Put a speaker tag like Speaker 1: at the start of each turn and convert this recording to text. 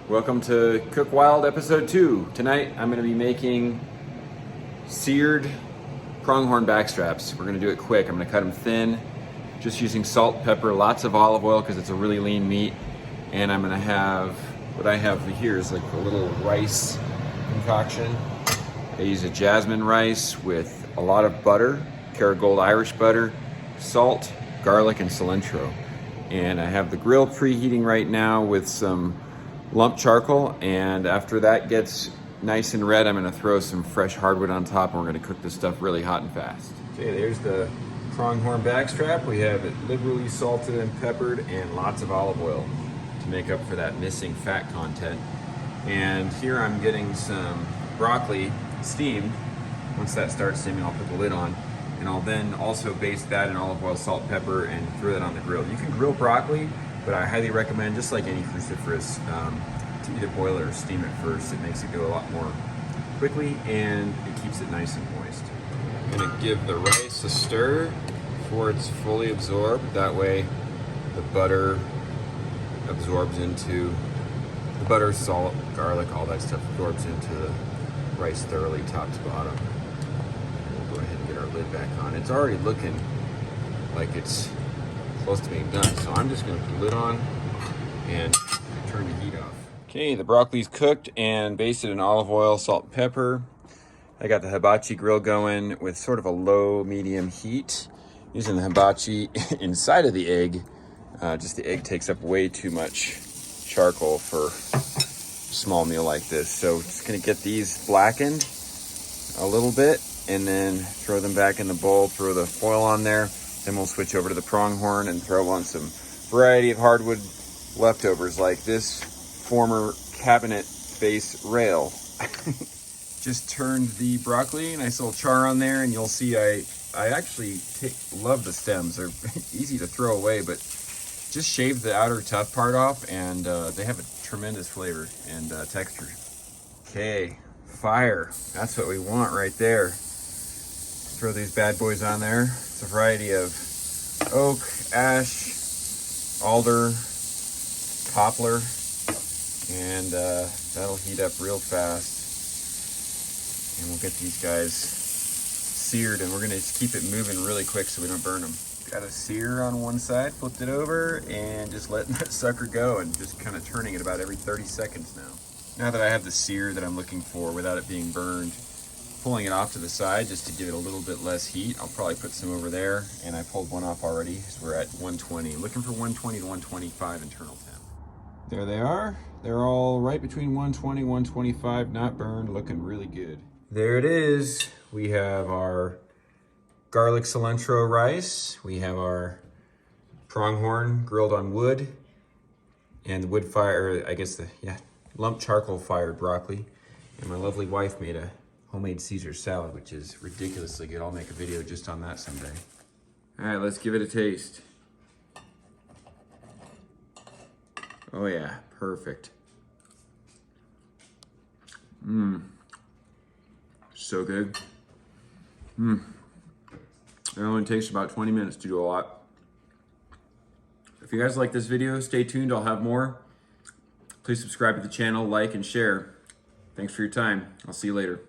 Speaker 1: Welcome to Cook Wild episode 2. Tonight I'm going to be making seared pronghorn backstraps. We're going to do it quick. I'm going to cut them thin, just using salt, pepper, lots of olive oil because it's a really lean meat. And I'm going to have, what I have here is like a little rice concoction. I use a jasmine rice with a lot of butter, Kerrygold Irish butter, salt, garlic, and cilantro. And I have the grill preheating right now with some lump charcoal, and after that gets nice and red, I'm gonna throw some fresh hardwood on top, and we're gonna cook this stuff really hot and fast. Okay, there's the pronghorn backstrap. We have it liberally salted and peppered and lots of olive oil to make up for that missing fat content. And here I'm getting some broccoli steamed. Once that starts steaming, I'll put the lid on, and I'll then also baste that in olive oil, salt, pepper, and throw that on the grill. You can grill broccoli, but I highly recommend, just like any cruciferous, to either boil it or steam it first. It makes it go a lot more quickly and it keeps it nice and moist. I'm gonna give the rice a stir before it's fully absorbed. That way the butter absorbs into the butter, salt, garlic, all that stuff absorbs into the rice thoroughly top to bottom. We'll go ahead and get our lid back on. It's already looking like it's close to being done, so I'm just going to put the lid on and turn the heat off. Okay, the broccoli's cooked and basted in olive oil, salt, and pepper. I got the hibachi grill going with sort of a low medium heat, using the hibachi inside of the egg. Just the egg takes up way too much charcoal for a small meal like this, so just going to get these blackened a little bit and then throw them back in the bowl, throw the foil on there. Then we'll switch over to the pronghorn and throw on some variety of hardwood leftovers like this former cabinet base rail. Just turned the broccoli, nice little char on there, and you'll see I actually love the stems. They're easy to throw away, but just shave the outer tough part off, and they have a tremendous flavor and texture. Okay, fire. That's what we want right there. Throw these bad boys on there. It's a variety of oak, ash, alder, poplar, and that'll heat up real fast. And we'll get these guys seared, and we're gonna just keep it moving really quick so we don't burn them. Got a sear on one side, flipped it over, and just letting that sucker go and just kind of turning it about every 30 seconds now. Now that I have the sear that I'm looking for without it being burned, pulling it off to the side just to give it a little bit less heat. I'll probably put some over there, and I pulled one off already, so we're at 120. Looking for 120 to 125 internal temp. There they are. They're all right between 120, 125, not burned, looking really good. There it is. We have our garlic cilantro rice. We have our pronghorn grilled on wood, and the wood fire, I guess lump charcoal fired broccoli. And my lovely wife made a homemade Caesar salad, which is ridiculously good. I'll make a video just on that someday. All right, let's give it a taste. Oh yeah, perfect. So good. It only takes about 20 minutes to do a lot. If you guys like this video, stay tuned, I'll have more. Please subscribe to the channel, like, and share. Thanks for your time. I'll see you later.